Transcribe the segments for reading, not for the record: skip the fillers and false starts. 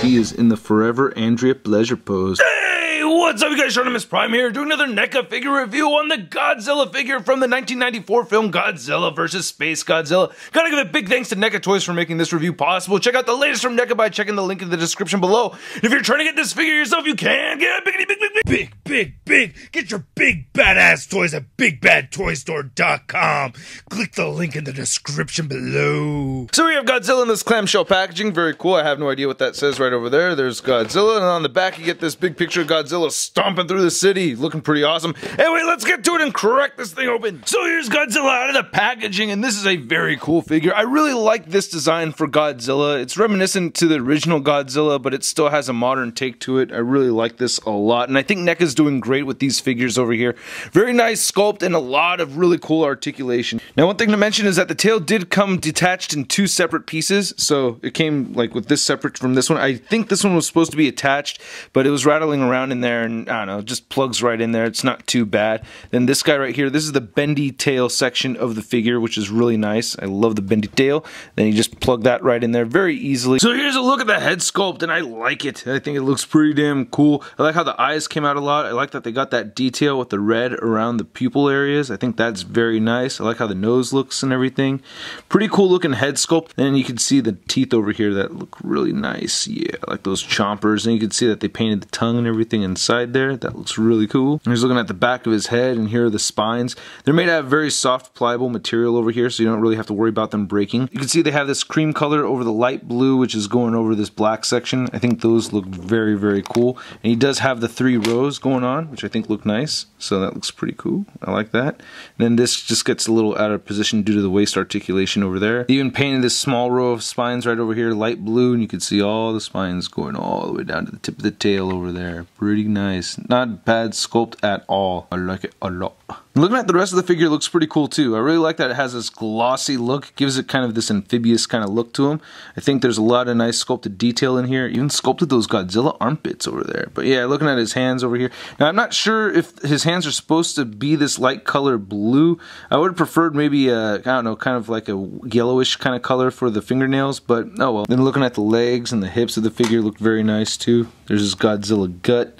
he is in the Forever Andrea Pleasure pose. Hey, what's up you guys, Miss Prime here, doing another NECA figure review on the Godzilla figure from the 1994 film Godzilla vs. Spacegodzilla. Gotta give a big thanks to NECA Toys for making this review possible. Check out the latest from NECA by checking the link in the description below. And if you're trying to get this figure yourself, you can get a big. Get your big badass toys at BigBadToyStore.com. Click the link in the description below. So we have Godzilla in this clamshell packaging, very cool. I have no idea what that says right over there. There's Godzilla, and on the back you get this big picture of Godzilla stomping through the city, looking pretty awesome. Anyway, let's get to it and crack this thing open. So here's Godzilla out of the packaging, and this is a very cool figure. I really like this design for Godzilla. It's reminiscent to the original Godzilla, but it still has a modern take to it. I really like this a lot, and I think NECA's doing great with these figures over here. Very nice sculpt and a lot of really cool articulation. Now, one thing to mention is that the tail did come detached in two separate pieces, so it came like with this separate from this one. I think this one was supposed to be attached, but it was rattling around in there, and I don't know, it just plugs right in there. It's not too bad. Then this guy right here, this is the bendy tail section of the figure, which is really nice. I love the bendy tail. Then you just plug that right in there very easily. So here's a look at the head sculpt, and I like it. I think it looks pretty damn cool. I like how the eyes came out a lot. I like that they got that detail with the red around the pupil areas. I think that's very nice. I like how the nose looks and everything. Pretty cool looking head sculpt. And you can see the teeth over here that look really nice. Yeah, I like those chompers. And you can see that they painted the tongue and everything inside there. That looks really cool. And he's looking at the back of his head, and here are the spines. They're made out of very soft, pliable material over here, so you don't really have to worry about them breaking. You can see they have this cream color over the light blue, which is going over this black section. I think those look very, very cool. And he does have the 3 rows going on, which I think look nice. So that looks pretty cool. I like that. And then this just gets a little out of position due to the waist articulation over there. They even painted this small row of spines right over here, light blue, and you can see all the spines going all the way down to the tip of the tail over there. Pretty nice. Not bad sculpt at all. I like it a lot. Looking at the rest of the figure, it looks pretty cool too. I really like that it has this glossy look. Gives it kind of this amphibious kind of look to him. I think there's a lot of nice sculpted detail in here. Even sculpted those Godzilla armpits over there. But yeah, looking at his hands over here. Now, I'm not sure if his hands are supposed to be this light color blue. I would have preferred maybe a, I don't know, kind of like a yellowish kind of color for the fingernails, but oh well. Then looking at the legs and the hips of the figure look very nice too. There's this Godzilla gut.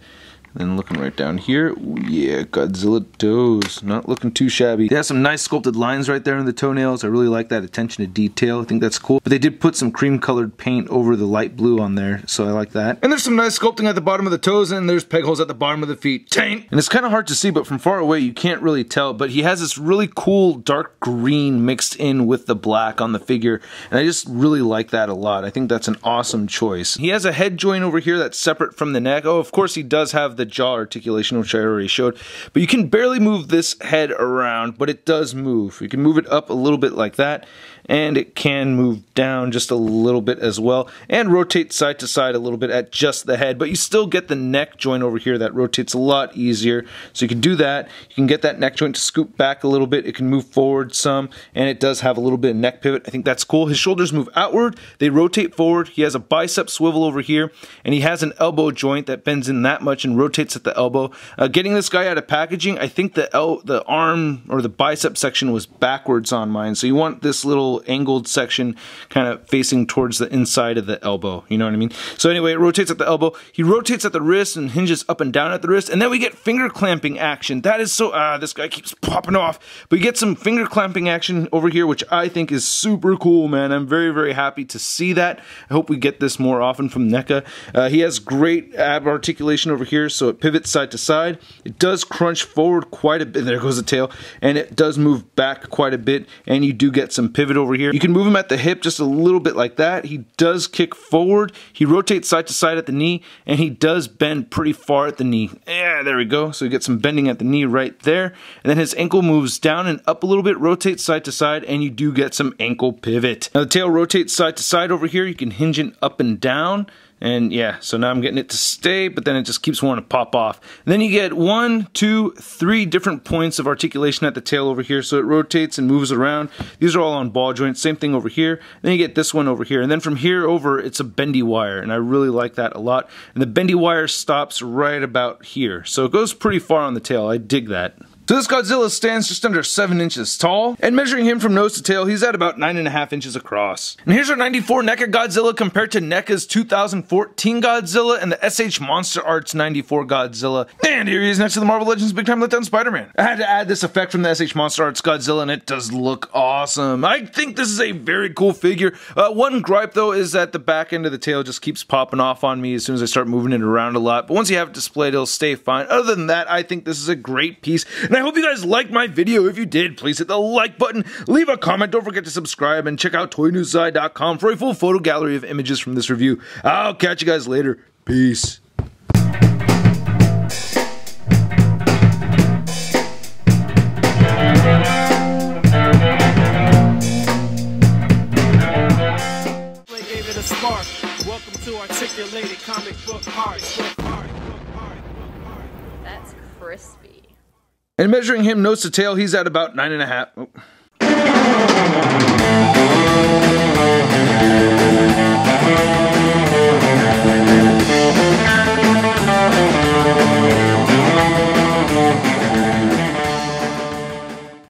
Then looking right down here, ooh, yeah, Godzilla toes. Not looking too shabby. They have some nice sculpted lines right there in the toenails. I really like that attention to detail. I think that's cool. But they did put some cream colored paint over the light blue on there, so I like that. And there's some nice sculpting at the bottom of the toes, and there's peg holes at the bottom of the feet. Taint! And it's kind of hard to see, but from far away you can't really tell. But he has this really cool dark green mixed in with the black on the figure, and I just really like that a lot. I think that's an awesome choice. He has a head joint over here that's separate from the neck. Oh, of course he does have the jaw articulation, which I already showed, but you can barely move this head around, but it does move. You can move it up a little bit like that, and it can move down just a little bit as well, and rotate side to side a little bit at just the head, but you still get the neck joint over here that rotates a lot easier, so you can do that. You can get that neck joint to scoop back a little bit. It can move forward some, and it does have a little bit of neck pivot. I think that's cool. His shoulders move outward, they rotate forward. He has a bicep swivel over here, and he has an elbow joint that bends in that much and rotates at the elbow. Getting this guy out of packaging, I think the arm or the bicep section was backwards on mine, so you want this little angled section kind of facing towards the inside of the elbow, you know what I mean? So anyway, it rotates at the elbow. He rotates at the wrist and hinges up and down at the wrist, and then we get finger clamping action. That is so, this guy keeps popping off, but you get some finger clamping action over here, which I think is super cool, man. I'm very, very happy to see that. I hope we get this more often from NECA. He has great ab articulation over here, so it pivots side to side. It does crunch forward quite a bit. There goes the tail. And it does move back quite a bit, and you do get some pivot over here. You can move him at the hip just a little bit like that. He does kick forward. He rotates side to side at the knee, and he does bend pretty far at the knee. Yeah, there we go. So you get some bending at the knee right there. And then his ankle moves down and up a little bit, rotates side to side, and you do get some ankle pivot. Now the tail rotates side to side over here. You can hinge it up and down. And yeah, so now I'm getting it to stay, but then it just keeps wanting to pop off. And then you get 1, 2, 3 different points of articulation at the tail over here, so it rotates and moves around. These are all on ball joints, same thing over here. Then you get this one over here, and then from here over, it's a bendy wire, and I really like that a lot. And the bendy wire stops right about here, so it goes pretty far on the tail. I dig that. So this Godzilla stands just under 7 inches tall, and measuring him from nose to tail, he's at about 9.5 inches across. And here's our 94 NECA Godzilla compared to NECA's 2014 Godzilla and the SH Monster Arts 94 Godzilla. And here he is next to the Marvel Legends Big Time Letdown Spider-Man. I had to add this effect from the SH Monster Arts Godzilla, and it does look awesome. I think this is a very cool figure. One gripe though is that the back end of the tail just keeps popping off on me as soon as I start moving it around a lot, but once you have it displayed, it'll stay fine. Other than that, I think this is a great piece, and I hope you guys liked my video. If you did, please hit the like button, leave a comment, don't forget to subscribe, and check out toynewsci.com for a full photo gallery of images from this review. I'll catch you guys later. Peace. Gave it a spark. Welcome to Articulated Comic Book Art. That's crispy. And measuring him nose to tail, he's at about 9.5. Oh.